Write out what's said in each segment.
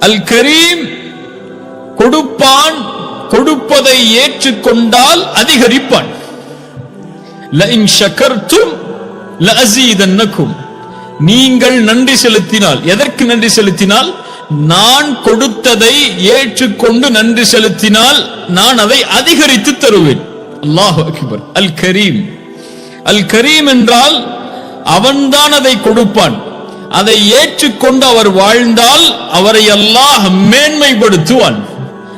அல் கரீம் கொடுப்பான், கொடுப்பதை ஏற்றுக்கொண்டால் அதிகரிப்பான். லஇன் ஷகர்தும் லஅஸீதன்னகும். நீங்கள் நன்றி செலுத்தினால், எதற்கு நன்றி செலுத்தினால்? நான் கொடுத்ததை ஏற்றுக்கொண்டு நன்றி செலுத்தினால் நான் அதை அதிகரித்து தருவேன். அல்லாஹு அக்பர். அல் கரீம், அல் கரீம் என்றால் அவன்தான் அதை கொடுப்பான். அதை ஏற்றுக்கொண்டு அவர் வாழ்ந்தால் அவரை அல்லாஹ் மேன்மைப்படுத்துவான்.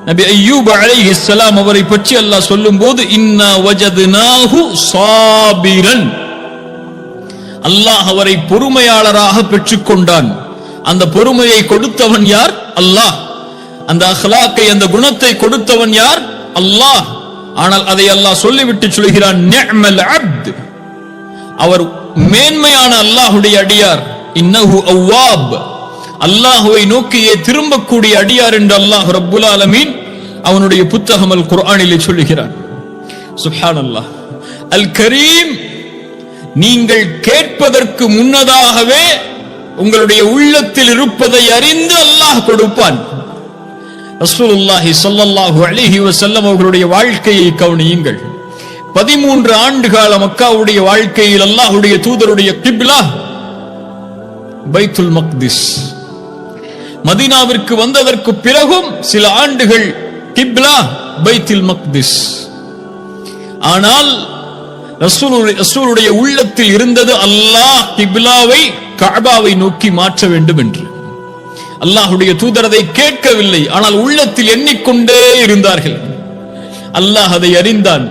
நபி அய்யூப் அலைஹிஸ்ஸலாம் அவரை பற்றி அல்லாஹ் சொல்லும்போது இன்னா வஜத்னாஹு சாபிரன், அல்லாஹ் அவரை பொறுமையாளராக பெற்றுக்கொண்டான். அந்த பொறுமையை கொடுத்தவன் யார்? அல்லாஹ். அந்த அக்லாக்கை, அந்த குணத்தை கொடுத்தவன் யார்? அல்லாஹ். ஆனால் அதை அல்லாஹ் சொல்லிவிட்டு சொல்கிறான், நிஅமல் அப்த், அவர் மேன்மையான அல்லாஹ்வுடைய அடியார். இன்னஹு அவ்வாப், அல்லாஹ்வை நோக்கியே திரும்பக்கூடிய அடியார் என்று அல்லாஹ் ரப்புல் ஆலமீன் அவனுடைய புத்தகம் அல் குர்ஆனிலே சொல்லுகிறான். சுப்ஹானல்லாஹ். அல் கரீம், நீங்கள் கேட்பதற்கு முன்னதாகவே உங்களுடைய உள்ளத்தில் இருப்பதை அறிந்து அல்லாஹ் கொடுப்பான். ரசூலுல்லாஹி ஸல்லல்லாஹு அலைஹி வஸல்லம் அவர்களுடைய வாழ்க்கையை கவனியுங்கள். 13 ஆண்டு கால மக்காவுடைய வாழ்க்கையில் அல்லாஹ்வுடைய தூதருடைய கிப்லா பைத்துல் மக்திஸ். மதீனாவிற்கு வந்ததற்கு பிறகும் சில ஆண்டுகள் கிப்லா பைத்துல் மக்திஸ். ஆனால் ரசூலுடைய உள்ளத்தில் இருந்தது அல்லாஹ் கிப்லாவை கஅபாவை நோக்கி மாற்ற வேண்டும் என்று. அல்லாஹ்வுடைய தூதர் அதை கேட்கவில்லை, ஆனால் உள்ளத்தில் எண்ணிக்கொண்டே இருந்தார்கள். அல்லாஹ் அதை அறிந்தான்.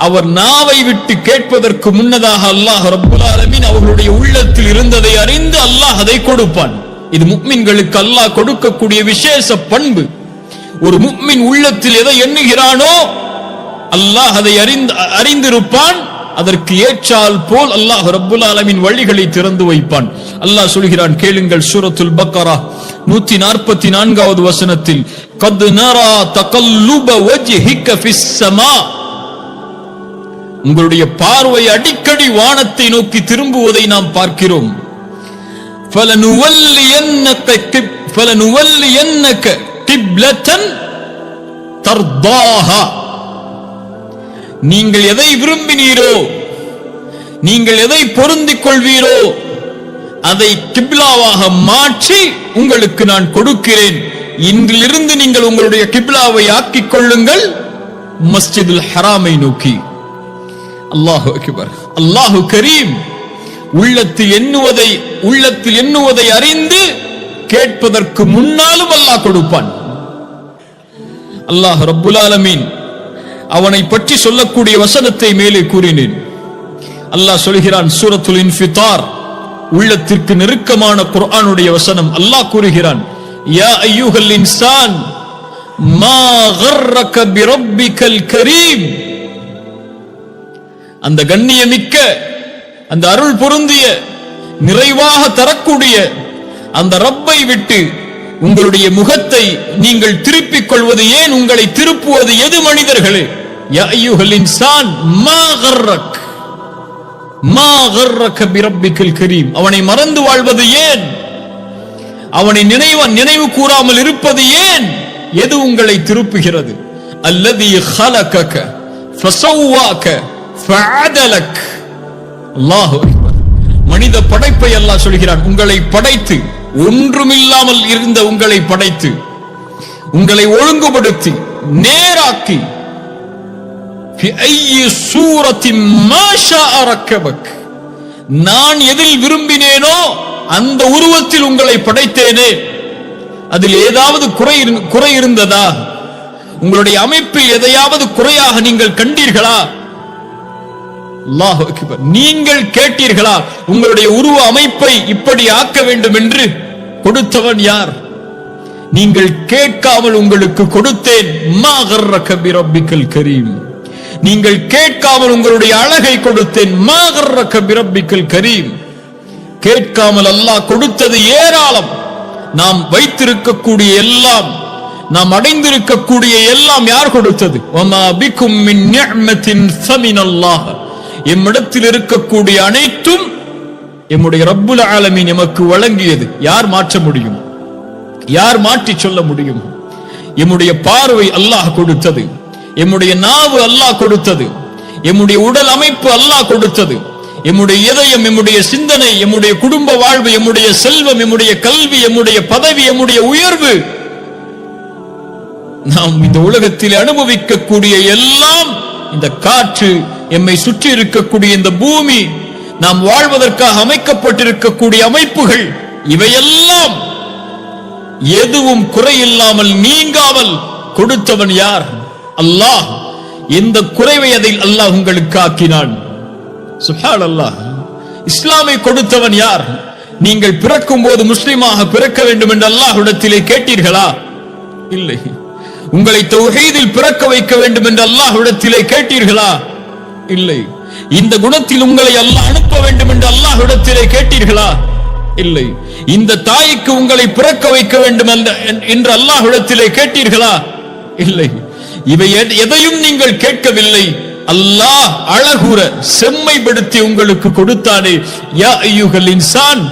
அவர் நாவை விட்டு கேட்பதற்கு முன்னதாக அல்லாஹ் ரப்புல் ஆலமீன் அவர்களுடைய உள்ளத்தில் இருந்ததை அறிந்து அல்லாஹ் அதை கொடுப்பான். இது முஃமின்களுக்கு அல்லாஹ் கொடுக்கக்கூடிய விசேஷ பண்பு. ஒரு முஃமின் உள்ளத்தில் எதை எண்ணுகிறானோ அல்லாஹ் அதை அறிந்திருப்பான். அதற்கு ஏற்றால் போல் அல்லாஹ் ரப்புல் ஆலமீன் வழிகளை திறந்து வைப்பான். அல்லாஹ் சொல்கிறான், கேளுங்கள். சூரத்துல் பக்கரா 144வது வசனத்தில், கத் நரா தகல்லுப வஜ்ஹிக ஃபிஸ் ஸமா, உங்களுடைய பார்வை அடிக்கடி வானத்தை நோக்கி திரும்புவதை நாம் பார்க்கிறோம். ஃபலனுவல்லியன்னக கிப்லத்தன் தர்தாஹா, நீங்கள் எதை விரும்பினீரோ, நீங்கள் எதை பொருந்திக் கொள்வீரோ அதை கிப்லாவாக மாற்றி உங்களுக்கு நான் கொடுக்கிறேன். இன்றிலிருந்து நீங்கள் உங்களுடைய கிப்லாவை ஆக்கிக் கொள்ளுங்கள் மஸ்ஜிதுல் ஹராமை நோக்கி. அல்லாஹு அக்பர். அல்லாஹு கரீம். உள்ளத்தில் எண்ணுவதை அறிந்து கேட்பதற்கு முன்னாலும் அல்லாஹ் கொடுப்பான். அல்லாஹ் ரப்புல் ஆலமீன் அவனை பற்றி சொல்லக்கூடிய வசனத்தை மேலே கூறினேன். அல்லாஹ் சொல்கிறான், சூரத்துல் இன்ஃபிதார், உள்ளத்திற்கு நெருக்கமான குர்ஆனுடைய வசனம். அல்லாஹ் கூறுகிறான், யா அய்யுஹல் இன்சான் மா கர்ரக பிரப்பிக்கல் கரீம், அந்த கண்ணியமிக்க, அந்த அருள் பொருந்திய, நிறைவாக தரக்கூடிய அந்த ரப்பை விட்டு உங்களுடைய முகத்தை நீங்கள் திருப்பிக் கொள்வது ஏன்? உங்களை திருப்புவது எது மனிதர்களே? யா அய்யுஹல் இன்சான் மா கர்ரக பிரப்பிக்கல் கரீம், அவனை மறந்து வாழ்வது ஏன்? அவனை நினைவு கூறாமல் இருப்பது ஏன்? எது உங்களை திருப்புகிறது? அல்லதி خلقك فسواك فعدلك. அல்லாஹு அக்பர். மனித படைப்பை அல்லாஹ் சொல்கிறான், உங்களை படைத்து, ஒன்றுமில்லாமல் இருந்த உங்களை படைத்து, உங்களை ஒழுங்குபடுத்தி நேராக்கி, நான் எதில் விரும்பினேனோ அந்த உருவத்தில் உங்களை படைத்தேனே. அதில் ஏதாவது குறை இருந்ததா? உங்களுடைய அமைப்பில் எதையாவது குறையாக நீங்கள் கண்டீர்களா? அல்லாஹு அக்பர். நீங்கள் கேட்டீர்களா உங்களுடைய உருவ அமைப்பை இப்படி ஆக்க வேண்டும் என்று? கொடுத்தவன் யார்? நீங்கள் கேட்காமல் உங்களுக்கு கொடுத்தேன். மா கர்ரக பிரப்பிக்கல் கரீம், நீங்கள் கேட்காமல் உங்களுடைய அழகை கொடுத்தேன். மா கர்ரக பிரப்பிக்கல் கரீம். கேட்காமல் அல்லாஹ் கொடுத்தது ஏராளம். நாம் வைத்திருக்கக்கூடிய எல்லாம், நாம் அடைந்திருக்கக்கூடிய எல்லாம் யார் கொடுத்தது? வமா பிக்கும் மின் நிஅமத்தின் ஃபமினல்லாஹ். எம்மிடத்தில் இருக்கக்கூடிய அனைத்தும் எம்முடைய ரப்புல் ஆலமீன் எமக்கு வழங்கியது. யார் மாற்ற முடியும்? யார் மாற்றி சொல்ல முடியும்? எம்முடைய பார்வை அல்லாஹ் கொடுத்தது, எம்முடைய நாவு அல்லாஹ் கொடுத்தது, எம்முடைய உடல் அமைப்பு அல்லாஹ் கொடுத்தது, எம்முடைய இதயம், எம்முடைய சிந்தனை, எம்முடைய குடும்ப வாழ்வு, எம்முடைய செல்வம், எம்முடைய கல்வி, எம்முடைய பதவி, எம்முடைய உயர்வு, நாம் இந்த உலகத்தில் அனுபவிக்கக்கூடிய எல்லாம், இந்த காற்று, எம்மை சுற்றி இருக்கக்கூடிய இந்த பூமி, நாம் வாழ்வதற்காக அமைக்கப்பட்டிருக்கக்கூடிய அமைப்புகள், இவையெல்லாம் எதுவும் குறையில்லாமல் நீங்காமல் கொடுத்தவன் யார்? அல்லாஹ். எந்த குறைவை அதில் அல்லாஹ் உங்களுக்கு ஆக்கினான்? சுப்ஹானல்லாஹ். இஸ்லாமை கொடுத்தவன் யார்? நீங்கள் பிறக்கும் போது முஸ்லிமாக பிறக்க வேண்டும் என்று அல்லாஹ்விடத்திலே கேட்டீர்களா? இல்லை. உங்களை தௌஹீதில் பிறக்க வைக்க வேண்டும் என்று அல்லாஹ்விடத்திலே கேட்டீர்களா? இல்லை. இந்த குணத்தில் உங்களை அல்லாஹ் அனுப்ப வேண்டும் என்று அல்லாஹ்விடத்திலே கேட்டீர்களா? இல்லை. இந்த தாய்க்கு உங்களை பிறக்க வைக்க வேண்டும் என்று அல்லாஹ்விடத்திலே கேட்டீர்களா? இல்லை. இவை எதையும் நீங்கள் கேட்கவில்லை. அல்லாஹ் அழகுற செம்மைப்படுத்தி உங்களுக்கு கொடுத்தானே, யா அய்யுஹல் இன்சான்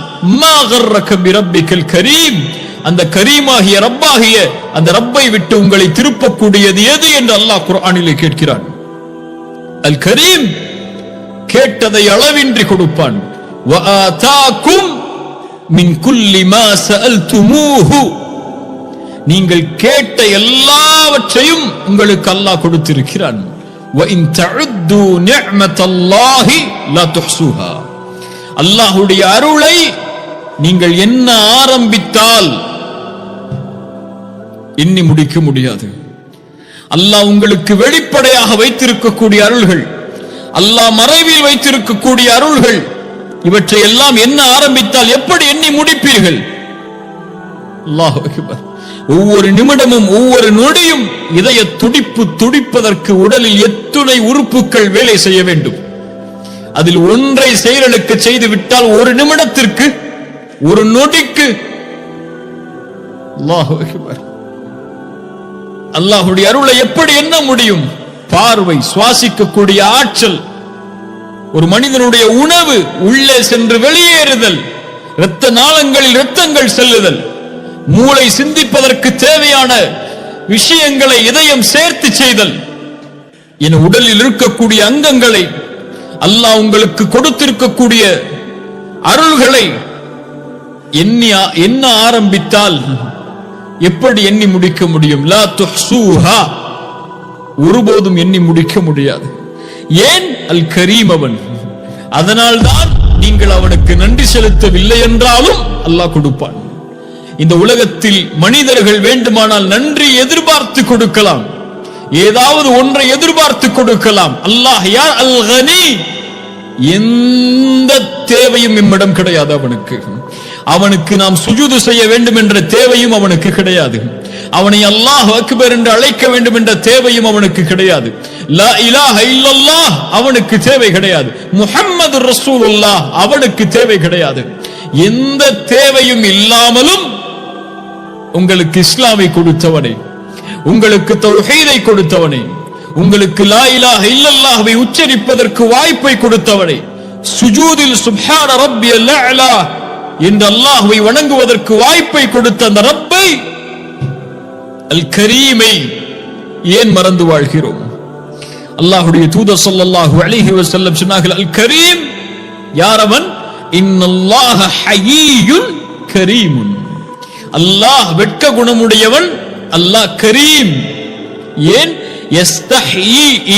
மா கர்ரக பிரப்பிக்கல் கரீம். அந்த கரீமாகிய ரப்பாகிய அந்த ரப்பை விட்டு உங்களை திருப்பக்கூடியது எது என்று அல்லாஹ் குர்ஆனிலே கேட்கிறான். அல் கரீம் கேட்டதை அளவின்றி கொடுப்பான். வ ஆதாக்கும் மின் குல்லி மா சஅல்துமூஹு. நீங்கள் கேட்ட எல்லாவற்றையும் உங்களுக்கு அல்லாஹ் கொடுத்திருக்கிறான். வ இன் தஉது நிஅமத்தல்லாஹி லா துஹ்ஸூஹா. அல்லாஹ்வுடைய அருளை நீங்கள் என்ன ஆரம்பித்தால் எண்ணி முடிக்க முடியாது. அல்லாஹ் உங்களுக்கு வெளிப்படையாக வைத்திருக்கக்கூடிய அருள்கள், அல்லாஹ் மறைவில் வைத்திருக்கக்கூடிய அருள்கள், இவற்றை எல்லாம் என்ன ஆரம்பித்தால் எப்படி எண்ணி முடிப்பீர்கள்? அல்லாஹ் அக்பர். ஒவ்வொரு நிமிடமும் ஒவ்வொரு நொடியும் இதய துடிப்பு துடிப்பதற்கு உடலில் எத்துணை உறுப்புகள் வேலை செய்ய வேண்டும். அதில் ஒன்றை செயலுக்கு செய்து விட்டால் ஒரு நிமிடத்திற்கு, ஒரு நொடிக்கு, அல்லாஹ் அக்பர், அல்லாஹ்வுடைய அருளை எப்படி எண்ண முடியும்? பார்வை, சுவாசிக்கக்கூடிய ஆற்றல், ஒரு மனிதனுடைய உணவு உள்ளே சென்று வெளியேறுதல், இரத்த நாளங்களில் இரத்தங்கள் செல்லுதல், மூளை சிந்திப்பதற்கு தேவையான விஷயங்களை இதயம் சேர்த்து செய்தல் என உடலில் இருக்கக்கூடிய அங்கங்களை, அல்லாஹ் உங்களுக்கு கொடுத்திருக்கக்கூடிய அருள்களை என்ன ஆரம்பித்தால் எப்படி எண்ணி முடிக்க முடியும்? லா துஹ்ஸூஹா. ஒருபோதும் எண்ணி முடிக்க முடியாது. ஏன்? அல் கரீம் அவன். அதனால்தான் நீங்கள் அவனுக்கு நன்றி செலுத்தவில்லை என்றாலும் அல்லாஹ் கொடுப்பான். இந்த உலகத்தில் மனிதர்கள் வேண்டுமானால் நன்றி எதிர்பார்த்து கொடுக்கலாம், ஏதாவது ஒன்றை எதிர்பார்த்து கொடுக்கலாம். அல்லாஹ் யார்? அல் கனி. எந்த தேவையும் நம்மிடம் கிடையாது அவனுக்கு. அவனுக்கு நாம் சுஜூது செய்ய வேண்டும் என்ற தேவையும் அவனுக்கு கிடையாது. அவனை அல்லாஹ் அக்பர் என்று அழைக்க வேண்டும் என்ற தேவையும் அவனுக்கு கிடையாது. லா இலாஹ இல்லல்லாஹ் அவனுக்கு தேவை கிடையாது. முஹம்மது ரசூலுல்லாஹ் அவனுக்கு தேவை கிடையாது. எந்த தேவையும் இல்லாமலும் உங்களுக்கு இஸ்லாமை கொடுத்தவனே, உங்களுக்கு தௌஹீதை கொடுத்தவனே, உங்களுக்கு லா இலாஹ இல்லல்லாஹ்வை உச்சரிப்பதற்கு வாய்ப்பை கொடுத்தவனே, சுஜூதில் சுப்ஹான ரப்பியல் அலா என்று அல்லாஹ்வை வணங்குவதற்கு வாய்ப்பை கொடுத்த அந்த ரப்பை, அல் கரீமை ஏன் மறந்து வாழ்கிறோம்? அல்லாஹ்வுடைய தூதர் ஸல்லல்லாஹு அலைஹி வஸல்லம் சொன்னார்கள், அல் கரீம் யார் அவன்? இன்னல்லாஹ ஹய்யுன் கரீமுன். அல்லாஹ் வெட்க குணமுடையவன், அல்லாஹ் கரீம். ஏன்? யஸ்தஹி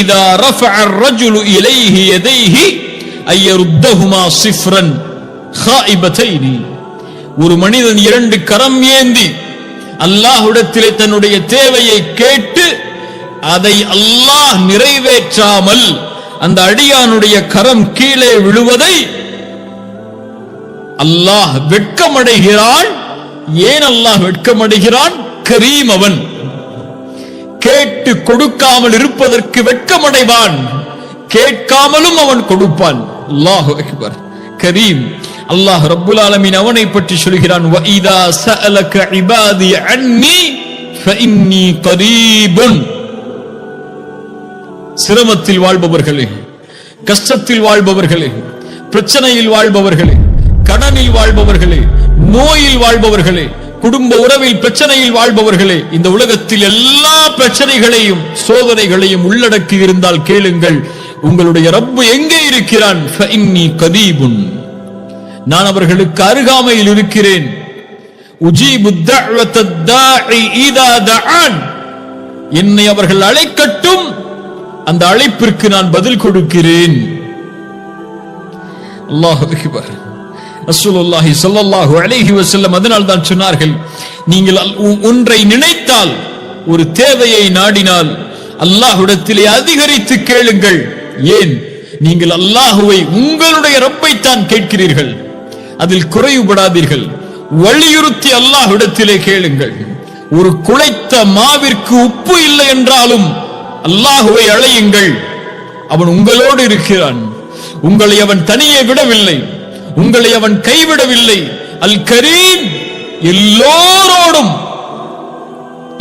இதா ரஃபஅ الرجل இலைஹி யதைஹி அய்யருத்தஹுமா சிஃப்ரன் ஹாயிபதைனி. ஒரு மனிதன் இரண்டு கரம் ஏந்தி அல்லாஹ்விடத்திலே தன்னுடைய தேவையை கேட்டு அதை அல்லாஹ் நிறைவேற்றாமல் அந்த அடியானுடைய கரம் கீழே விழுவதை அல்லாஹ் வெட்கமடைகிறான். ஏன் அல்லாஹ் வெட்கமடைகிறான்? கரீம் அவன். கேட்டு கொடுக்காமல் இருப்பதற்கு வெட்கமடைவான், கேட்காமலும் அவன் கொடுப்பான். அல்லாஹு அக்பர். கரீம். அல்லாஹ் ரப்புல் ஆலமீன் அவனை பற்றி சொல்கிறான், வ இதா சஅலக இபாதி அன்னி ஃபஇன்னி கரீபுன். சிரமத்தில் வாழ்பவர்களே, கஷ்டத்தில் வாழ்பவர்களே, பிரச்சனையில் வாழ்பவர்களே, கடனில் வாழ்பவர்களே, நோயில் வாழ்பவர்களே, குடும்ப உறவில் பிரச்சனையில் வாழ்பவர்களே, இந்த உலகத்தில் எல்லா பிரச்சனைகளையும் சோதனைகளையும் உள்ளடக்கி இருந்தால் கேளுங்கள், உங்களுடைய ரப்பு எங்கே இருக்கிறான்? ஃபஇன்னி கதீபுன், நான் அவர்களுக்கு அருகாமையில் இருக்கிறேன். உஜீபு தஅவத்தத் தாஇ இதா தஆன், என்னை அவர்கள் அழைக்கட்டும், அந்த அழைப்பிற்கு நான் பதில் கொடுக்கிறேன். அல்லாஹு அக்பர். ரசூலுல்லாஹி ஸல்லல்லாஹு அலைஹி வஸல்லம் அதனால் தான் சொன்னார்கள், நீங்கள் ஒன்றை நினைத்தால், ஒரு தேவையை நாடினால் அல்லாஹ்விடத்திலே அதிகரித்து கேளுங்கள். ஏன்? நீங்கள் அல்லாஹுவை, உங்களுடைய ரப்பை தான் கேட்கிறீர்கள், அதில் குறைவுபடாதீர்கள். வலியுறுத்தி அல்லாஹ்விடத்திலே கேளுங்கள். ஒரு குழைத்த மாவிற்கு உப்பு இல்லை என்றாலும் அல்லாஹுவை அழையுங்கள். அவன் உங்களோடு இருக்கிறான். உங்களை அவன் தனியே விடவில்லை, உங்களை அவன் கைவிடவில்லை. அல் கரீம், எல்லோரோடும்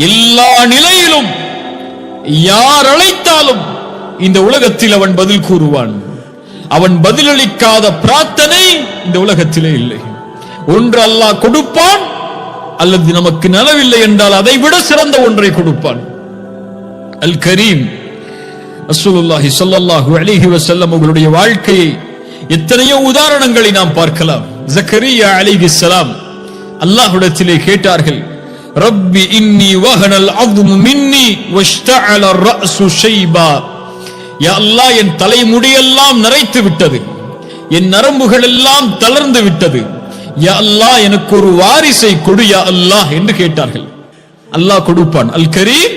எல்லா நிலையிலும் யார் அழைத்தாலும் இந்த உலகத்தில் அவன் பதில் கூறுவான். அவன் பதிலளிக்காத பிரார்த்தனை இந்த உலகத்திலே இல்லை. ஒன்று அல்லாஹ் கொடுப்பான், அல்லது நமக்கு நலவில்லை என்றால் அதை விட சிறந்த ஒன்றை கொடுப்பான். அல் கரீம். ரசூலுல்லாஹி ஸல்லல்லாஹு அலைஹி வஸல்லம் அவர்களுடைய வாழ்க்கையை எத்தனையோ உதாரணங்களை நாம் பார்க்கலாம். ஜக்கரியா அலைஹிஸ்ஸலாம் அல்லாஹ்விடத்திலே கேட்டார்கள், ரப்பி இன்னி வஹனல் அஸ்மு மின்னி வஷ்தஅல அர்-ரஅஸு ஷைபா, யா அல்லாஹ், என் தலைமுடியெல்லாம் நரைத்து விட்டது, என் நரம்புகள் எல்லாம் தளர்ந்து விட்டது, யா அல்லாஹ் எனக்கு ஒரு வாரிசை கொடு யா அல்லாஹ் என்று கேட்டார்கள். அல்லாஹ் கொடுப்பான். அல் கரீம்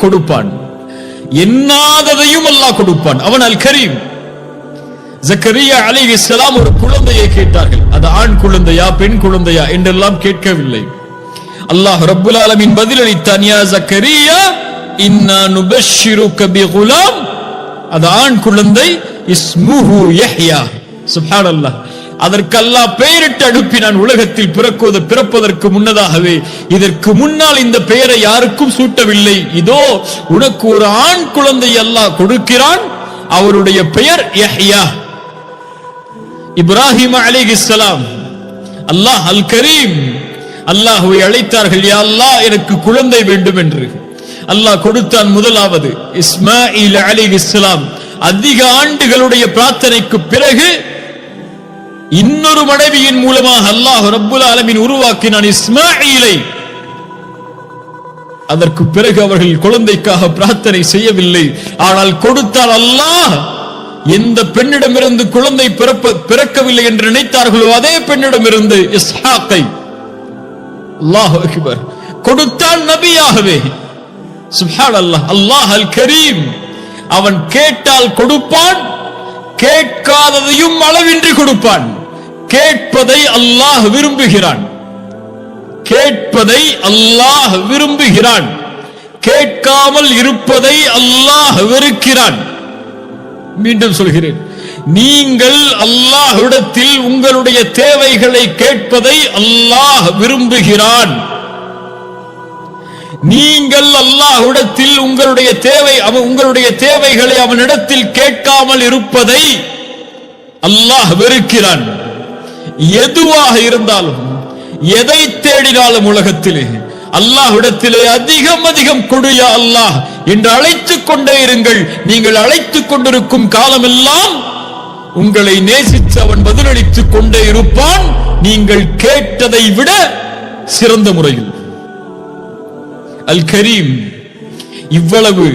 கொடுப்பான். எண்ணாததையும் அல்லாஹ் கொடுப்பான். அவன் அல் கரீம். ஜக்கரியா அலைஹிஸ்ஸலாம் ஒரு குழந்தையை கேட்டார்கள். அது ஆண் குழந்தையா பெண் குழந்தையா என்றெல்லாம் கேட்கவில்லை. அல்லாஹ் ரப்புல் ஆலமீன் பதிலளித்தான், யா ஜக்கரியா இன்னா நுபஷ்ஷிருக பிகுலாம், அது ஆண் குழந்தை, இஸ்முஹு யஹ்யா. சுப்ஹானல்லாஹ். அதற்கு அல்லாஹ் பெயரிட்டு அனுப்பினான். உலகத்தில் பிறப்பதற்கு முன்னதாகவே, இதற்கு முன்னால் இந்த பெயரை யாருக்கும் சூட்டவில்லை. இதோ உனக்கு ஒரு ஆண் குழந்தை அல்லாஹ் கொடுக்கிறான், அவருடைய பெயர் யஹ்யா. இப்ராஹிம் அலைஹிஸ்ஸலாம் அல்லாஹ் அல் கரீம், அல்லாஹ்வை அழைத்தார்கள், யா அல்லாஹ் எனக்கு குழந்தை வேண்டும் என்று. அல்லாஹ் கொடுத்தான். முதலாவது இஸ்மாயில் அலைஹிஸ்ஸலாம். அதிக ஆண்டுகளுடைய பிரார்த்தனைக்கு பிறகு இன்னொரு மனைவியின் மூலமாக அல்லாஹ் ரப்புல் ஆலமீன் உருவாக்கினான் இஸ்மாயிலை. அதற்கு பிறகு அவர்கள் குழந்தைக்காக பிரார்த்தனை செய்யவில்லை, ஆனால் கொடுத்தால் அல்லாஹ். எந்த பெண்ணிடமிருந்து குழந்தை பிறக்கவில்லை என்று நினைத்தார்களோ அதே பெண்ணிடமிருந்து இஸ்ஹாக்கை அல்லாஹ் அக்பர் கொடுத்தான் நபியாகவே. சுப்ஹானல்லாஹ். அல்லாஹ் அல் கரீம். அவன் கேட்டால் கொடுப்பான், கேட்காததையும் அளவின்றி கொடுப்பான். கேட்பதை அல்லாஹ் விரும்புகிறான், கேட்பதை அல்லாஹ் விரும்புகிறான். கேட்காமல் இருப்பதை அல்லாஹ் வெறுக்கிறான். மீண்டும் சொல்கிறேன், நீங்கள் அல்லாஹ்விடத்தில் உங்களுடைய தேவைகளை கேட்பதை அல்லாஹ் விரும்புகிறான். நீங்கள் அல்லாஹ்விடத்தில் உங்களுடைய தேவைகளை அவனிடத்தில் கேட்காமல் இருப்பதை அல்லாஹ் வெறுக்கிறான். எதுவாக இருந்தாலும், எதை தேடினாலும் உலகத்திலே அல்லாஹ்விடத்திலே அதிகம் அதிகம் கொடு யா அல்லாஹ் என்று அழைத்துக் கொண்டே இருங்கள். நீங்கள் அழைத்துக் கொண்டிருக்கும் காலமெல்லாம் உங்களை நேசித்து அவன் பதிலளித்துக் கொண்டே இருப்பான், நீங்கள் கேட்டதை விட சிறந்த முறையில். அல் கரீம். இவ்வளவு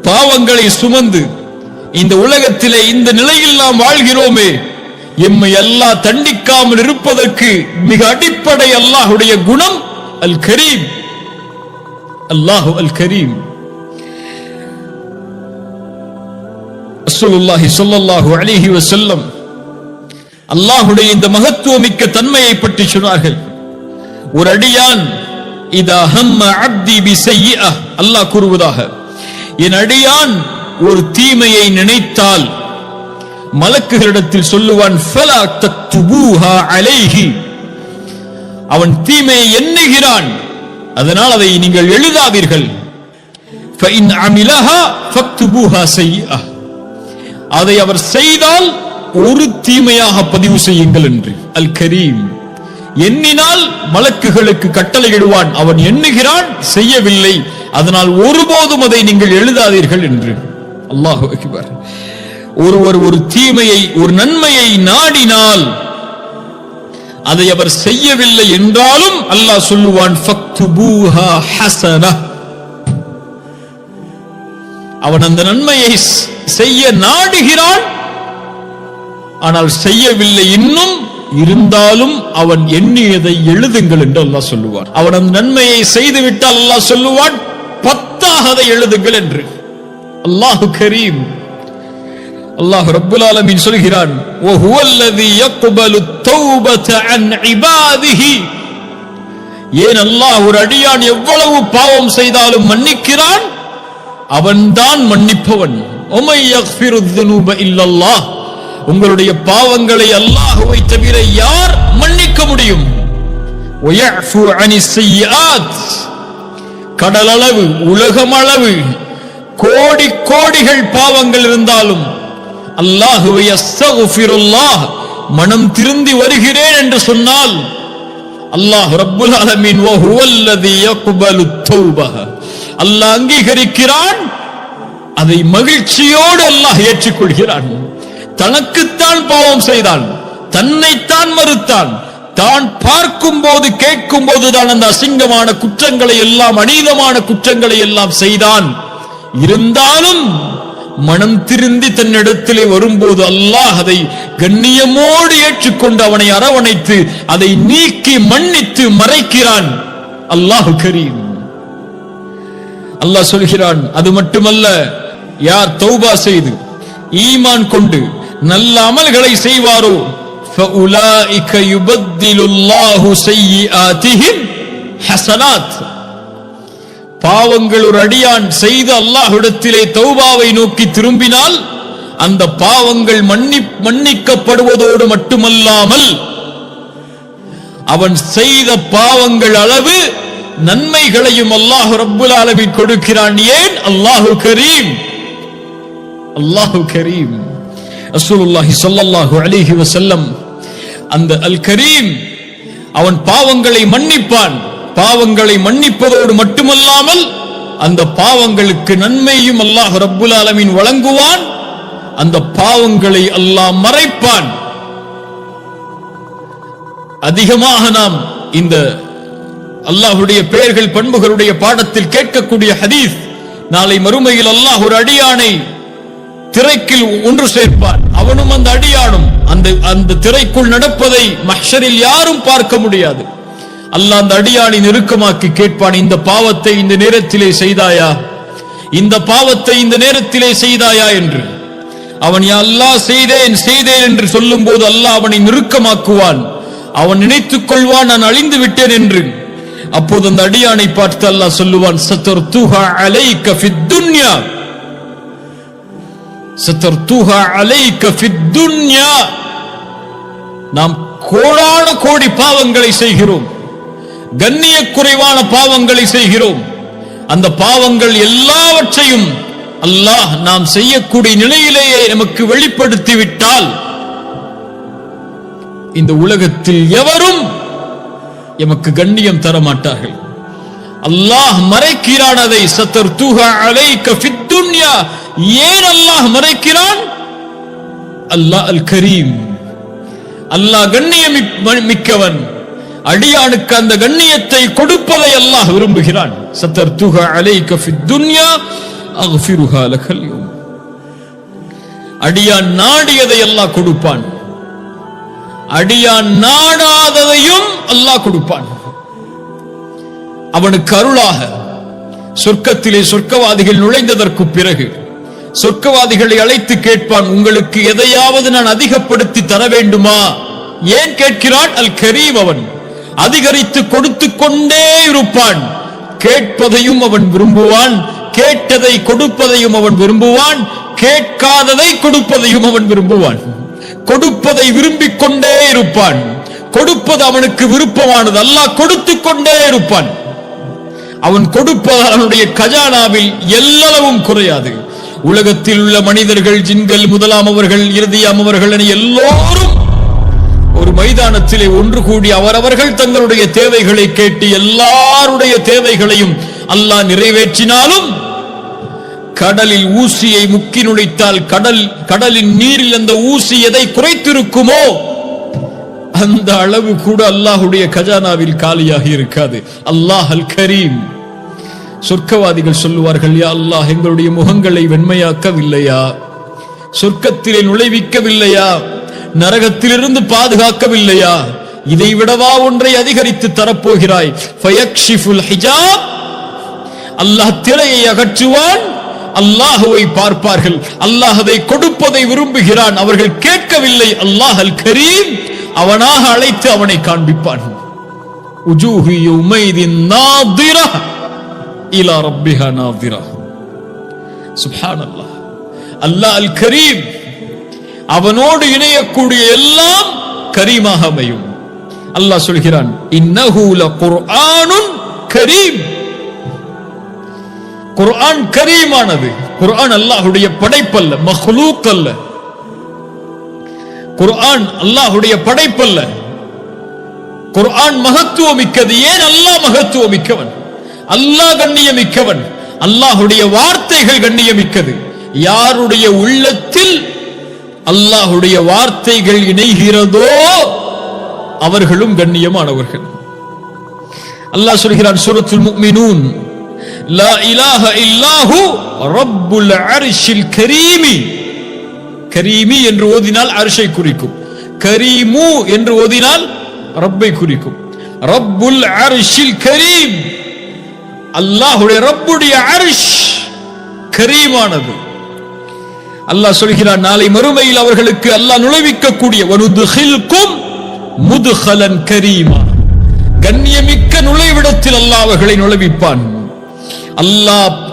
பாவங்களை சுமந்து இந்த உலகத்திலே இந்த நிலையில் நாம் வாழ்கிறோமே, எம்மை அல்லாஹ் தண்டிக்காமல் இருப்பதற்கு மிக அடிப்படை அல்லாஹ்வுடைய குணம் அல் கரீம். அல்லாஹு அல் கரீம். ரசூலுல்லாஹி ஸல்லல்லாஹு அலைஹி வஸல்லம் அல்லாஹ்வுடைய இந்த மகத்துவமிக்க தன்மையை பற்றி சொன்னார்கள். ஒரு அடியான் இதா ஹம்ம அப்தி பிஸய்யிஅ, அல்லாஹ் கூறுவதாக, என் அடியான் ஒரு தீமையை நினைத்தால் மலக்குகளிடத்தில் சொல்லுவான், ஃபலா தக்துபூஹா அலைஹி, அவன் தீமையை எண்ணுகிறான், அதனால் அதை நீங்கள் எழுதாதீர்கள். ஃபஇன் அமிலஹா ஃபக்துபூஹா ஸய்யிஅ, அதை அவர் செய்தால் ஒரு தீமையாக பதிவு செய்யுங்கள் என்று. அல் கரீம். எண்ணினால் மலக்குகளுக்கு கட்டளையிடுவான். அவன் எண்ணுகிறான், செய்யவில்லை, அதனால் ஒருபோதும் அதை நீங்கள் எழுதாதீர்கள் என்று. அல்லாஹு அக்பர். ஒருவர் ஒரு தீமையை, ஒரு நன்மையை நாடினால் அதை அவர் செய்யவில்லை என்றாலும் அல்லாஹ் சொல்லுவான், ஃபக்துபூஹா ஹஸனஹ். அவன் அந்த நன்மையை செய்ய நாடுகிறான், ஆனால் செய்யவில்லை இன்னும், இருந்தாலும் அவன் எண்ணியதை எழுதுங்கள் என்று அல்லாஹ் சொல்லுவான். அவன் அந்த நன்மையை செய்து விட்டால் அல்லாஹ் சொல்லுவான், 10ஆக அதை எழுதுங்கள் என்று. அல்லாஹு கரீம். அல்லாஹ் ரப்புல் ஆலமீன் சொல்கிறான், வஹுவல்லதி யக்பலு தௌபத அன் இபாதிஹி. ஏன் அல்லாஹ் ஒரு அடியான் எவ்வளவு பாவம் செய்தாலும் மன்னிக்கிறான்? அவன்தான் மன்னிப்பவன். உமை யக்ஃபிரு ذுனூப இல்லல்லாஹ். உங்களுடைய பாவங்களை அல்லாஹ்வை தவிர யார் மன்னிக்க முடியும்? வயஃபு அனிஸ் ஸய்யிஆத். கடலளவு, உலகமளவு, கோடி கோடிகள் பாவங்கள் இருந்தாலும் அல்லாஹ்வை அஸ்தக்ஃபிருல்லாஹ், மனம் திருந்தி வருகிறேன் என்று சொன்னால் அல்லாஹ் ரப்புல் ஆலமீன் வஹுவல்லதி யக்பலு தௌபஹ, அல்லாஹ் அங்கீகரிக்கிறான், அதை மகிழ்ச்சியோடு அல்லாஹ் ஏற்றுக்கொள்கிறான். தனக்குத்தான் பாவம் செய்தான், தன்னைத்தான் மறுத்தான், தான் பார்க்கும் போது கேட்கும் போதுதான் அந்த அசிங்கமான குற்றங்களை எல்லாம், அநீதமான குற்றங்களை எல்லாம் செய்தான். இருந்தாலும் மனம் திருந்தி தன்னிடத்திலே வரும்போது அல்லாஹ் அதை கண்ணியமோடு ஏற்றுக்கொண்டு அவனை அரவணைத்து அதை நீக்கி மன்னித்து மறைக்கிறான். அல்லாஹ் கரீம். அல்லாஹ் சொல்கிறான், அது மட்டுமல்ல, யார் தௌபா செய்து ஈமான் கொண்டு நல்ல அமல்களை செய்வாரோ ஃபஉலாயிக யுபத்திலுல்லாஹு ஸய்யிஆத்திஹிம் ஹஸனாத். பாவங்கள் ஒரு அடியான் செய்து அல்லாஹ்விடத்திலே தௌபாவை நோக்கி திரும்பினால் அந்த பாவங்கள் மன்னிக்கப்படுவதோடு மட்டுமல்லாமல் அவன் செய்த பாவங்கள் அளவு நன்மைகளையும் அல்லாஹ் ரப்புல் ஆலமீன் கொடுக்கிறான். ஏன்? அல்லாஹு கரீம். அல்லாஹு கரீம். ரசூலுல்லாஹி ஸல்லல்லாஹு அலைஹி வஸல்லம் அந்த அல் கரீம், அவன் பாவங்களை மன்னிப்பான். பாவங்களை மன்னிப்பதோடு மட்டுமல்லாமல் அந்த பாவங்களுக்கு நன்மையும் அல்லாஹ் ரப்புல் ஆலமீன் வழங்குவான். அந்த பாவங்களை அல்லாஹ் மறைப்பான். அதிகமாக நாம் இந்த அல்லாஹ்வுடைய பெயர்கள் பண்புகளுடைய பாடத்தில் கேட்கக்கூடிய ஹதீஸ், நாளை மறுமையில் அல்லாஹ் ஒரு அடியானை திரைக்குள் ஒன்று சேர்ப்பான். அவனும் அந்த அடியானும் அந்த திரைக்குள் நடப்பதை மஹ்ஷரில் யாரும் பார்க்க முடியாது. அல்லாஹ் அந்த அடியானை நெருக்கமாக்கி கேட்பான், இந்த பாவத்தை இந்த நேரத்திலே செய்தாயா, இந்த பாவத்தை இந்த நேரத்திலே செய்தாயா என்று. அவன் யா அல்லாஹ் செய்தேன் செய்தேன் என்று சொல்லும் போது அல்லாஹ் அவனை நெருக்கமாக்குவான். அவன் நினைத்துக் கொள்வான், நான் அழிந்து விட்டேன் என்று. அப்போது அந்த அடியானை பார்த்து அல்லாஹ் சொல்லுவான், சதர்துஹா அலைக ஃபித் துன்யா, சதர்துஹா அலைக ஃபித் துன்யா. நாம் கோடான கோடி பாவங்களை செய்கிறோம், கண்ணிய குறைவான பாவங்களை செய்கிறோம். அந்த பாவங்கள் எல்லாவற்றையும் அல்லாஹ் நாம் செய்யக்கூடிய நிலையிலேயே நமக்கு வெளிப்படுத்தி விட்டால் இந்த உலகத்தில் எவரும் எமக்கு கண்ணியம் தர மாட்டார்கள். அல்லாஹ் மறைக்கிறான் அதை. சதர்துஹா அலைக ஃபித் துன்யா. ஏன் அல்லாஹ் மறைக்கிறான்? அல்லாஹ் அல் கரீம். அல்லாஹ் கண்ணியம் மிக்கவன். அடியானுக்கு அந்த கண்ணியத்தை கொடுப்பதை அல்லாஹ் விரும்புகிறான். சதர்துஹா அலைக ஃபித் துன்யா அக்ஃபிருஹா லகல் யௌம். அடியான் நாடியதை அல்லாஹ் கொடுப்பான், அடியான் நாடாததையும் அல்லாஹ் கொடுப்பான். அவனுக்கு அருளாக சொர்க்கத்திலே சொர்க்கவாதிகள் நுழைந்ததற்கு பிறகு சொர்க்கவாதிகளை அழைத்து கேட்பான், உங்களுக்கு எதையாவது நான் அதிகப்படுத்தி தர வேண்டுமா? ஏன் கேட்கிறான்? அல் கரீம். அவன் அதிகரித்து கொடுத்து கொண்டே இருப்பான். கேட்பதையும் அவன் விரும்புவான், கேட்டதை கொடுப்பதையும் அவன் விரும்புவான், கேட்காததை கொடுப்பதையும் அவன் விரும்புவான். கொடுப்பதை விரும்பிக் கொண்டே இருப்பான். கொடுப்பது அவனுக்கு விருப்பமானது. அல்லாஹ் கொடுத்து கொண்டே இருப்பான். அவன் கொடுப்பதால் அவனுடைய கஜானாவில் எல்லளவும் குறையாது. உலகத்தில் உள்ள மனிதர்கள், ஜின்கள், முதலாம் அவர்கள், இறுதியாம் அவர்கள் என எல்லோரும் ஒரு மைதானத்திலே ஒன்று கூடி அவரவர்கள் தங்களுடைய தேவைகளை கேட்டு எல்லாருடைய தேவைகளையும் அல்லாஹ் நிறைவேற்றினாலும் கடலில் ஊசியை முக்கி நுழைத்தால் கடலின் நீரில் அந்த ஊசி எதை குறைத்திருக்குமோ அந்த அளவு கூட அல்லாஹ்வுடைய கஜானாவில் காலியாகி இருக்காது. அல்லாஹ் அல் கரீம். சொர்க்கவாதிகள் சொல்லுவார்கள், யா அல்லாஹ், எங்களுடைய முகங்களை வெண்மையாக்கவில்லையா? சொர்க்கத்திலே நுழைவிக்கவில்லையா? நரகத்திலிருந்து பாதுகாக்கவில்லையா? இதை விடவா ஒன்றை அதிகரித்து தரப்போகிறாய்? ஃபயக்ஷிஃபுல் ஹிஜாப். அல்லாஹ் திரையை அகற்றுவான். அல்லாஹுவை பார்ப்பார்கள். அல்லாஹ் அதை கொடுப்பதை விரும்புகிறான். அவர்கள் கேட்கவில்லை. அல்லாஹ் அல் கரீம் அவனாக அழைத்து அவனை காண்பிப்பான். உஜூஹு யௌமைதின் நாதிரா இலா ரப்பிஹா நாதிரா. சுப்ஹானல்லாஹ். அல்லாஹ் அல் கரீம். அவனோடு இணையக்கூடிய எல்லாம் கரீமாக அமையும். அல்லாஹ் சொல்கிறான், இன்னஹு லகுர்ஆனுன் கரீம். குர்ஆன் கரீமானது. குர்ஆன் அல்லாஹ்வுடைய படைப்பல்ல, மக்லூக் அல்ல. குர்ஆன் அல்லாஹ்வுடைய படைப்பல்ல. குர்ஆன் மகத்துவமிக்கது. ஏன்? அல்லாஹ் மகத்துவமிக்கவன், அல்லாஹ் கண்ணியமிக்கவன், அல்லாஹ்வுடைய வார்த்தைகள் கண்ணியமிக்கது. யாருடைய உள்ளத்தில் அல்லாஹ்வுடைய வார்த்தைகள் இணைகிறதோ அவர்களும் கண்ணியமானவர்கள். அல்லாஹ் சொல்கிறான் சூரத்துல் முஃமினூன், லா இலாஹ இல்லாஹு ரப்புல் அர்ஷில் கரீமி. கரீமி என்று ஓதினால் அர்ஷை குறிக்கும். கரீமு என்று ஓதினால் ரப்பை குறிக்கும். ரப்புல் அர்ஷில் கரீம். அல்லாஹ்வுடைய ரப்புடைய அர்ஷ் கரீமானது. அல்லாஹ் சொல்கிறான், நாளை மறுமையில் அவர்களுக்கு அல்லாஹ் நுழைவிக்கக்கூடிய வனுதுகில்கும் முதுகலன் கரீமா. கண்ணியமிக்க நுழைவிடத்தில் அல்லாஹ் அவர்களை நுழைவிப்பான்.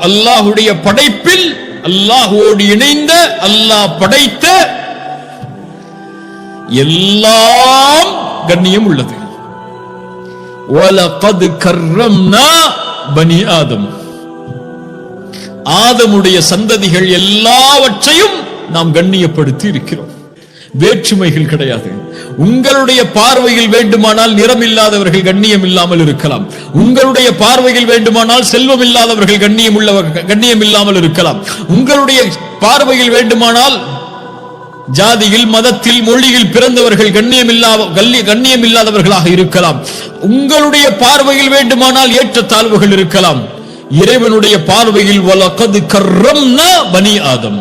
அல்லாஹ்வுடைய படைப்பில் அல்லாஹ்வோடு இணைந்த, அல்லாஹ் படைத்த எல்லாம் கண்ணியம் உள்ளது. வலகத் கர்ரம்னா பனி ஆதம். ஆதமுடைய சந்ததிகள் எல்லாவற்றையும் நாம் கண்ணியப்படுத்தி இருக்கிறோம். வேற்றுமைகள் கிடையாது. உங்களுடைய பார்வையில் வேண்டுமானால் நிறம் இல்லாதவர்கள் கண்ணியம் இல்லாமல் இருக்கலாம். உங்களுடைய பார்வையில் வேண்டுமானால் செல்வம் இல்லாதவர்கள் கண்ணியம் இல்லாமல் இருக்கலாம். உங்களுடைய பார்வையில் வேண்டுமானால் ஜாதியில், மதத்தில், மொழியில் பிறந்தவர்கள் கண்ணியம் இல்லாதவர்களாக இருக்கலாம். உங்களுடைய பார்வையில் வேண்டுமானால் ஏற்றத்தாழ்வுகள் இருக்கலாம். இறைவனுடைய பார்வையில் வலகத் கர்ரம்னா பனி ஆதம்.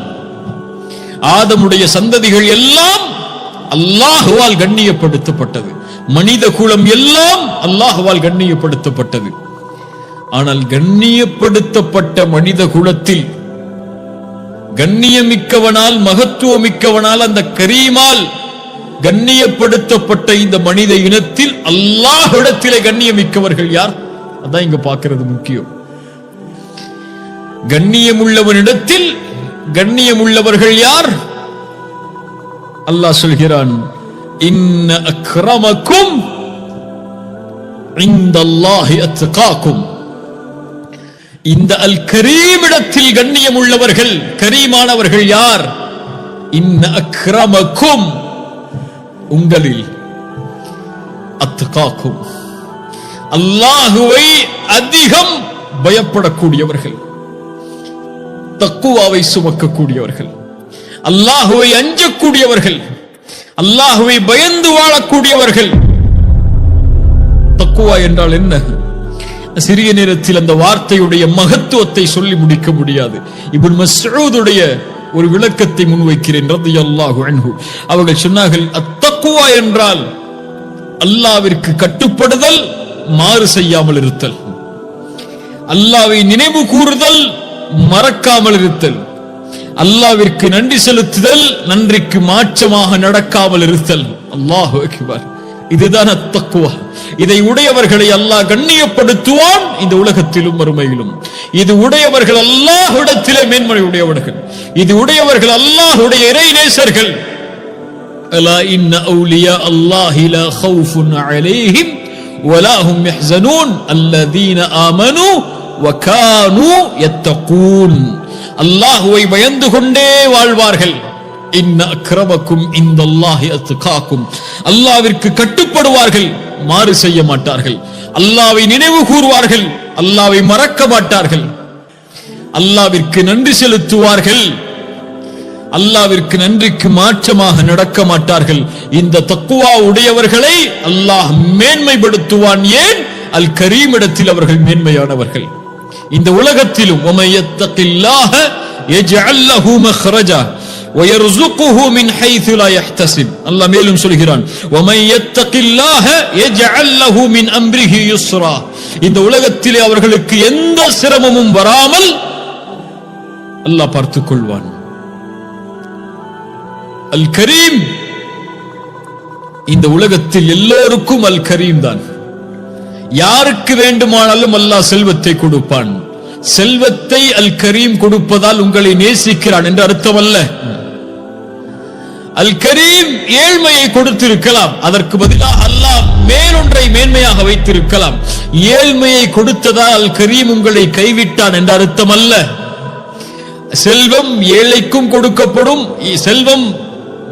ஆதமுடைய சந்ததிகள் எல்லாம் அல்லாஹ்வால் கண்ணியப்படுத்தப்பட்டது. மனித குலம் எல்லாம் அல்லாஹ்வால் கண்ணியப்படுத்தப்பட்டது. ஆனால் கண்ணியப்படுத்தப்பட்ட மனித குலத்தில் கண்ணியமிக்கவனால், மகத்துவமிக்கவனால், அந்த கரீமால் கண்ணியப்படுத்தப்பட்ட இந்த மனித இனத்தில் அல்லாஹ்விடத்திலே கண்ணியமிக்கவர்கள் யார்? அதான் இங்க பார்க்கிறது முக்கியம். கண்ணியமுள்ளவனிடத்தில் கண்ணியமுள்ளவர்கள் யார்? அல்லாஹ் சொல்கிறான், இன்ன அக்ரமக்கும் இந்தல்லாஹி அத்காக்கும். இந்த அல் கரீம் இடத்தில் கண்ணியம் உள்ளவர்கள், கரீமானவர்கள் யார்? இன்ன அக்ரமக்கும், உங்களில், அத்காக்கும், அல்லாஹுவை அதிகம் பயப்படக்கூடியவர்கள், தக்குவாவை சுமக்கக்கூடியவர்கள், அல்லாஹுவை அஞ்சக்கூடியவர்கள், அல்லாஹுவை பயந்து வாழக்கூடியவர்கள். தக்குவா என்றால் என்ன? சிறிய நேரத்தில் அந்த வார்த்தையுடைய மகத்துவத்தை சொல்லி முடிக்க முடியாது. இப்னு மஸ்ஊதுடைய ஒரு விளக்கத்தை முன்வைக்கிறேன் ரலியல்லாஹு அன்ஹு. அவர்கள் சொன்னார்கள், அத்தக்குவா என்றால் அல்லாஹ்விற்கு கட்டுப்படுதல், மாறு செய்யாமல் இருத்தல். அல்லாஹ்வை நினைவு கூறுதல், மறக்காமல் இருத்தல். அல்லாஹ்விற்கு நன்றி செலுத்துதல், நன்றிக்கு மாற்றமாக நடக்காமல் இருத்தல். அல்லாஹு அக்பர். இதுதான் அத்தக்குவா. இதை உடையவர்களை அல்லாஹ் கண்ணியப்படுத்துவான், இந்த உலகத்திலும் மறுமையிலும். இது உடையவர்கள் அல்லாஹ்விடத்திலே மேன்மை உடையவர்கள். இது உடையவர்கள் அல்லாஹ்வுடைய இறை நேசர்கள். அலா இன்ன அவுலியா அல்லாஹி லா கௌஃபுன் அலைஹிம் வலா ஹும் யஹ்ஸனூன் அல்லதீன ஆமனூ வகானூ யத்தகூன். அல்லாஹ்வை பயந்து கொண்டே வாழ்வார்கள். இன்ன அக்ரமக்கும் இந்தல்லாஹி அத்காக்கும். அல்லாஹ்விற்கு கட்டுப்படுவார்கள், மாறு செய்ய மாட்டார்கள். அல்லாஹ்வை நினைவு கூறுவார்கள், அல்லாஹ்வை மறக்க மாட்டார்கள். அல்லாஹ்விற்கு நன்றி செலுத்துவார்கள், அல்லாஹ்விற்கு நன்றிக்கு மாற்றமாக நடக்க மாட்டார்கள். இந்த தக்வா உடையவர்களை அல்லாஹ் மேன்மைப்படுத்துவான். ஏன்? அல் கரீம் இடத்தில் அவர்கள் மேன்மையானவர்கள். இந்த உலகத்திலும் வமயத்தகில்லாஹ யஜ்அல் லஹு மக்ரஜா வயர்ஸுகுஹு மின் ஹைது லா யஹ்தஸிப். அல்லாஹ் மேலும் சொல்கிறான், வமயத்தகில்லாஹ யஜ்அல் லஹு மின் அம்ரிஹி யுஸ்ரா. இந்த உலகத்திலே அவர்களுக்கு எந்த சிரமமும் வராமல் அல்லாஹ் பார்த்துக் கொள்வான். அல் கரீம், இந்த உலகத்தில் எல்லோருக்கும் அல் கரீம் தான். யாருக்கு வேண்டுமானாலும் அல்லாஹ் செல்வத்தை கொடுப்பான். செல்வத்தை அல் கரீம் கொடுப்பதால் உங்களை நேசிக்கிறான் என்று அர்த்தம் அல்ல. அல் கரீம் ஏழ்மையை கொடுத்திருக்கலாம், அதற்கு பதிலாக அல்லாஹ் மேலொன்றை மேன்மையாக வைத்திருக்கலாம். ஏழ்மையை கொடுத்ததால் அல் கரீம் உங்களை கைவிட்டான் என்ற அர்த்தம் அல்ல. செல்வம் ஏழைக்கும் கொடுக்கப்படும், செல்வம்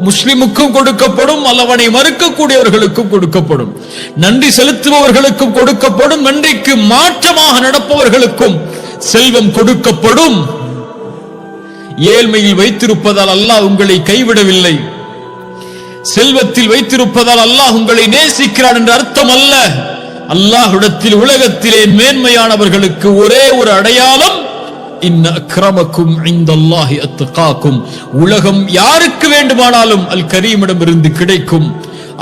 முஸ்லிமுக்கும் கொடுக்கப்படும், அல்லவனை மறுக்கக்கூடியவர்களுக்கும் கொடுக்கப்படும், நன்றி செலுத்துபவர்களுக்கும் கொடுக்கப்படும், நன்றிக்கு மாற்றமாக நடப்பவர்களுக்கும் செல்வம் கொடுக்கப்படும். ஏழ்மையில் வைத்திருப்பதால் அல்லாஹ் உங்களை கைவிடவில்லை, செல்வத்தில் வைத்திருப்பதால் அல்லாஹ் உங்களை நேசிக்கிறான் என்ற அர்த்தம் அல்ல. அல்லாஹ்விடத்தில் உலகத்திலே மேன்மையானவர்களுக்கு ஒரே ஒரு அடையாளம், இன்ன அக்ரமக்கும் இந்தல்லாஹி அத்காக்கும். உலகம் யாருக்கு வேண்டுமானாலும் அல் கரீமிடம் இருந்து கிடைக்கும்.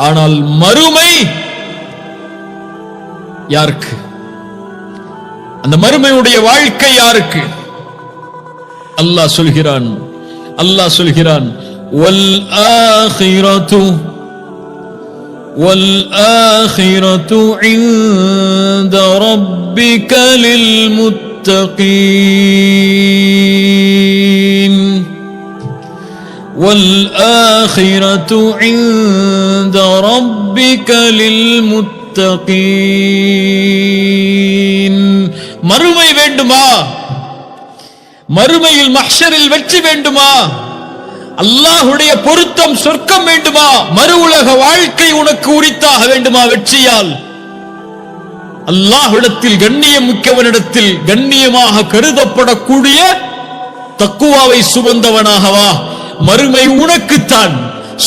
ஆனால் மறுமை யாருக்கு? அந்த மறுமையுடைய வாழ்க்கை யாருக்கு? அல்லாஹ் சொல்கிறான் வல் ஆখিরাতু இன்த ரப்பிக லில் முத்தகீன் والآخرة عند ربك للمتقين. மறுமை வேண்டுமா? மறுமையில் மஹ்ஷரில் வெற்றி வேண்டுமா? அல்லாஹ்வுடைய பொருத்தம் சொர்க்கம் வேண்டுமா? மறு உலக வாழ்க்கை உனக்கு உரித்தாக வேண்டுமா? வெற்றியால் அல்லாஹ்விடத்தில் கண்ணியம் மிக்கவனிடத்தில் கண்ணியமாக கருதப்படக்கூடிய தக்குவாவை சுமந்தவனாகவா? மறுமை உனக்குத்தான்,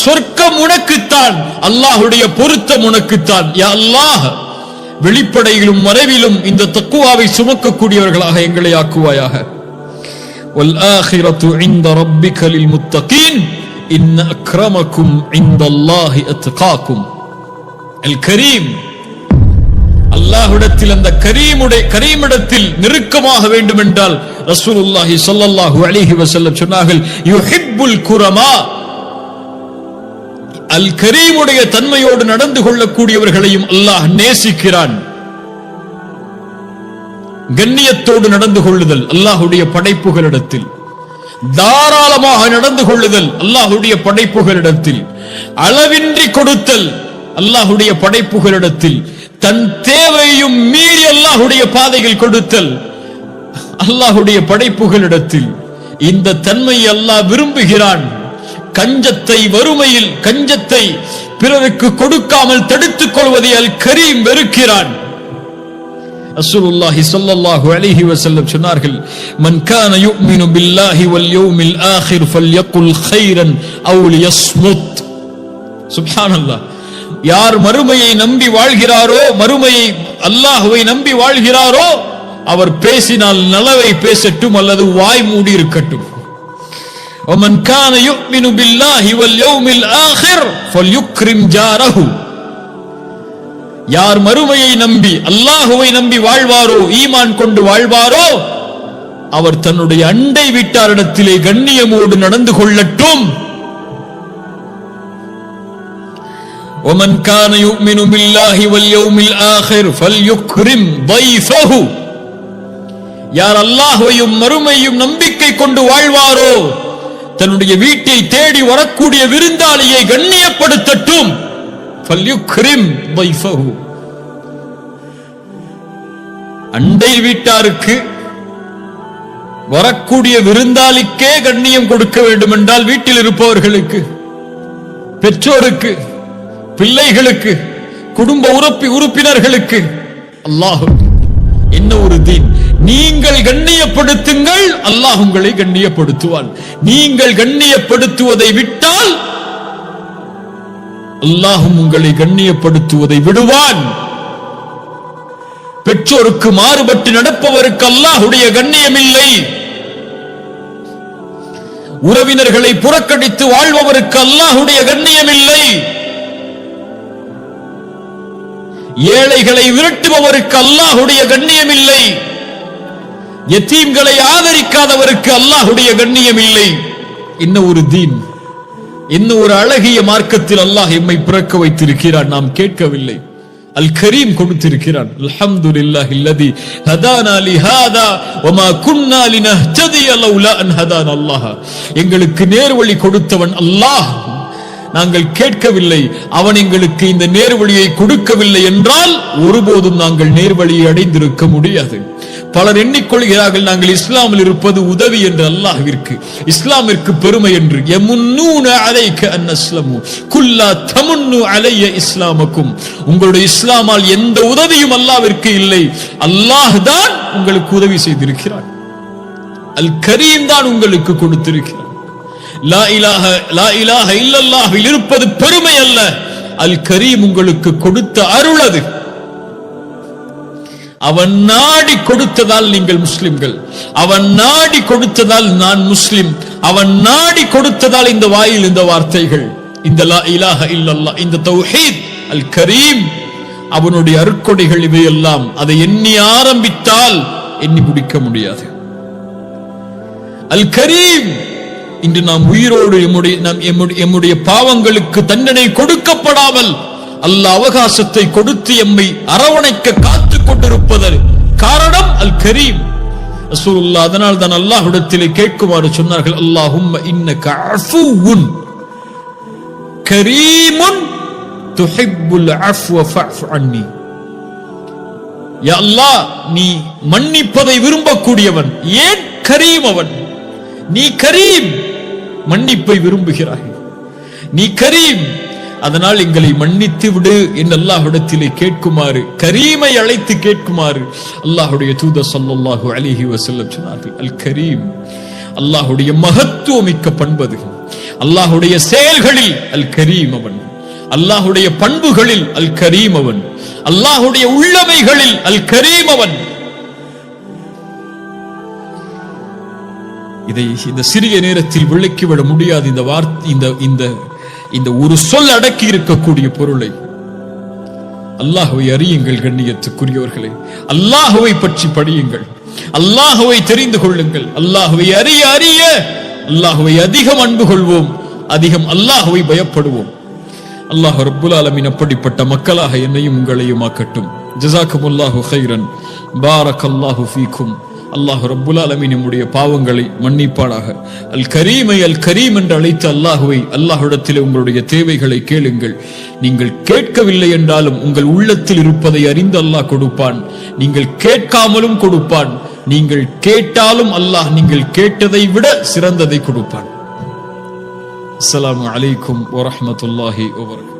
சொர்க்கம் உனக்குத்தான், அல்லாஹ்வுடைய பொருத்தம் உனக்குத்தான். யா அல்லாஹ், வெளிப்படையிலும் மறைவிலும் இந்த தக்குவாவை சுமக்கக்கூடியவர்களாக எங்களை ஆக்குவாயாக. வல் ஆখিরাতু இன்த ரப்பிக லில் முத்தகீன் இன்ன அக்ரமக்கும் இந்தல்லாஹி அத்காக்கும். அல் கரீம், அல்லாஹ்விடத்தில் அந்த கரீமிடத்தில் நெருக்கமாக வேண்டும் என்றால் ரசூலுல்லாஹி ஸல்லல்லாஹு அலைஹி வஸல்லம் சொன்னார்கள், யுஹிப்புல் குரமா. அல் கரீமுடைய தன்மையோடு நடந்து கொள்ளக்கூடியவர்களையும் அல்லாஹ் நேசிக்கிறான். கண்ணியத்தோடு நடந்து கொள்ளுதல் அல்லாஹ்வுடைய படைப்புகளிடத்தில், தாராளமாக நடந்து கொள்ளுதல் அல்லாஹ்வுடைய படைப்புகளிடத்தில், அளவின்றி கொடுத்தல் அல்லாஹ்வுடைய படைப்புகளிடத்தில், தன் தேவையும் மீறி அல்லாஹ்வுடைய பாதையில் கொடுத்தல் அல்லாஹ்வுடைய படைப்புகளிடத்தில். இந்த தன்மையை அல்லாஹ் விரும்புகிறான். கஞ்சத்தை, வறுமையில் கஞ்சத்தை பிறருக்கு கொடுக்காமல் தடுத்துக் கொள்வதை அல் கரீம் வெறுக்கிறான். ரசூலுல்லாஹி ஸல்லல்லாஹு அலைஹி வஸல்லம் சொன்னார்கள், மன் கான யுமினு பில்லாஹி வல் யௌமில் ஆখির ஃபல்யகுல் கைரன் அவ் லியஸ்முத். சுப்ஹானல்லாஹ். யார் மறுமையை நம்பி வாழ்கிறாரோ, மறுமையை அல்லாஹ்வை நம்பி வாழ்கிறாரோ, அவர் பேசினால் நலவை பேசட்டும் அல்லது வாய் மூடி இருக்கட்டும். ومن كان يؤمن بالله واليوم الآخر فليكرم جاره. யார் மறுமையை நம்பி அல்லாஹ்வை நம்பி வாழ்வாரோ, ஈமான் கொண்டு வாழ்வாரோ, அவர் தன்னுடைய அண்டை வீட்டாரிடத்திலே கண்ணியமோடு நடந்து கொள்ளட்டும். ومن كان يؤمن بالله واليوم الآخر فليكرم ضيفه. யார் அல்லாஹ்வையும் மறுமையும் நம்பிக்கை கொண்டு வாழ்வாரோ, தன்னுடைய வீட்டை தேடி வரக்கூடிய விருந்தாளியை கண்ணியப்படுத்தட்டும். ஃபல்யுக்ரிம் ضيفஹு. அண்டை வீட்டாருக்கு வரக்கூடிய விருந்தாளிக்கே கண்ணியம் கொடுக்க வேண்டும் என்றால் வீட்டில் இருப்பவர்களுக்கு, பெற்றோருக்கு, பிள்ளைகளுக்கு, குடும்ப உறுப்பினர்களுக்கு, அல்லாஹ் என்ன ஒரு தீன்! நீங்கள் கண்ணியப்படுத்துங்கள், அல்லாஹ் உங்களை கண்ணியப்படுத்துவான். நீங்கள் கண்ணியப்படுத்துவதை விட்டால் அல்லாஹும் உங்களை கண்ணியப்படுத்துவதை விடுவான். பெற்றோருக்கு மாறுபட்டு நடப்பவருக்கு அல்லாஹுடைய கண்ணியம் இல்லை. உறவினர்களை புறக்கணித்து வாழ்பவருக்கு அல்லாஹுடைய கண்ணியம் இல்லை. ஏழைகளை விரட்டுபவருக்கு அல்லாஹுடைய கண்ணியம் இல்லை. யதீம்களை ஆதரிக்காதவருக்கு அல்லாஹுடைய கண்ணியம் இல்லை. என்ன ஒரு தீன்! என்ன ஒரு அழகிய மார்க்கத்தில் அல்லாஹ் எம்மை பிறக்க வைத்திருக்கிறான். நாம் கேட்கவில்லை, அல் கரீம் கொடுத்திருக்கிறான். அல்ஹம்துலில்லாஹில்லதி ஹதானா லிஹாதா வமா குன்னா லினஹ்ததிய லௌலா அன் ஹதானா அல்லாஹ். எங்களுக்கு நேர்வழி கொடுத்தவன் அல்லாஹ். நாங்கள் கேட்கவில்லை, அவன் எங்களுக்கு இந்த நேர்வழியை கொடுக்கவில்லை என்றால் ஒருபோதும் நாங்கள் நேர்வழியை அடைந்திருக்க முடியாது. பலர் எண்ணிக்கொள்கிறார்கள் நாங்கள் இஸ்லாமில் இருப்பது உதவி என்று. அல்லாஹ்விற்கு, இஸ்லாமிற்கு பெருமை என்று. யமுன்னூன அலைக அன் அஸ்லமு குல்லா தமுன்னு அலைய இஸ்லாமக்கும். உங்களுடைய இஸ்லாமால் எந்த உதவியும் அல்லாஹ்விற்கு இல்லை. அல்லாஹ் தான் உங்களுக்கு உதவி செய்திருக்கிறான். அல் கரீம் தான் உங்களுக்கு கொடுத்திருக்கிறான். லா இலாஹ இல்லல்லாஹ்வில் இருப்பது பெருமை அல்ல, அல் கரீம் உங்களுக்கு கொடுத்த அருள் அது. அவன் நாடி கொடுத்ததால் நீங்கள் முஸ்லிம்கள், அவன் நாடி கொடுத்ததால் நான் முஸ்லிம், அவன் நாடி கொடுத்ததால் இந்த வாயில் இந்த வார்த்தைகள், இந்த லா இலாஹ இல்லல்லாஹ், இந்த தௌஹீத், அல் கரீம், அவனுடைய அருட்கொடைகள் இவையெல்லாம். அதை எண்ணி ஆரம்பித்தால் எண்ணி முடிக்க முடியாது. அல் கரீம். இன்று நாம் உயிரோடு எம்முடைய பாவங்களுக்கு தண்டனை கொடுக்கப்படாமல் அல்லாஹ் அவகாசத்தை கொடுத்து எம்மை அரவணைக்க காத்துக் கொண்டிருப்பதற்கு காரணம் அல் கரீம். ரசூலுல்லாஹ் அதனால் தான் அல்லாஹ்விடத்திலே கேட்குமாறு சொன்னார்கள், அல்லாஹும்ம இன்னக அஃபுவுன் கரீமுன் துஹிப்புல் அஃப்வ ஃபஅஃபு அன்னி. யா அல்லாஹ், நீ மன்னிப்பதை விரும்பக்கூடியவன். ஏன் கரீம் அவன்? நீ கரீம், மன்னிப்பை விரும்புகிறாய். நீ கரீம், அதனால் எங்களை மன்னித்து விடு என்று அல்லாஹ்விடத்திலே கேட்குமாறு, கரீமை அழைத்து கேட்குமாறு அல்லாஹ்வுடைய தூதர் ஸல்லல்லாஹு அலைஹி வஸல்லம் சொன்னார்கள். அல் கரீம் அல்லாஹ்வுடைய மகத்துவமிக்க பண்பது. அல்லாஹ்வுடைய செயல்களில் அல் கரீம் அவன், அல்லாஹ்வுடைய பண்புகளில் அல் கரீம் அவன், அல்லாஹ்வுடைய உள்ளமைகளில் அல் கரீம் அவன். இதை இந்த சிறிய நேரத்தில் விளக்கிவிட முடியாது. இந்த வார்த்தை, இந்த ஒரு சொல் அடக்கி இருக்கக்கூடிய பொருளை. அல்லாஹ்வை அறியுங்கள் கண்ணியத்துக்குரியவர்களே. அல்லாஹ்வை பற்றி படியுங்கள், அல்லாஹ்வை தெரிந்து கொள்ளுங்கள். அல்லாஹ்வை அறிய அறிய அல்லாஹ்வை அதிகம் அன்பு கொள்வோம், அதிகம் அல்லாஹ்வை பயப்படுவோம். அல்லாஹ் ரப்புல் ஆலமீன் அப்படிப்பட்ட மக்களாக என்னையும் உங்களையும் ஆக்கட்டும். ஜஸாக்குமுல்லாஹு கைரன், பாரக்கல்லாஹு ஃபீக்கும். அல்லாஹ் ரப்புல் ஆலமீன் நம்முடைய பாவங்களை மன்னிப்பானாக. அல் கரீமை அல் கரீம் என்று அழைத்த அல்லாஹுவை, அல்லாஹ்விடத்திலே உங்களுடைய தேவைகளை கேளுங்கள். நீங்கள் கேட்கவில்லை என்றாலும் உங்கள் உள்ளத்தில் இருப்பதை அறிந்து அல்லாஹ் கொடுப்பான். நீங்கள் கேட்காமலும் கொடுப்பான். நீங்கள் கேட்டாலும் அல்லாஹ் நீங்கள் கேட்டதை விட சிறந்ததை கொடுப்பான். அஸ்ஸலாமு அலைக்கும் வரஹ்மத்துல்லாஹி வபரகாத்துஹு.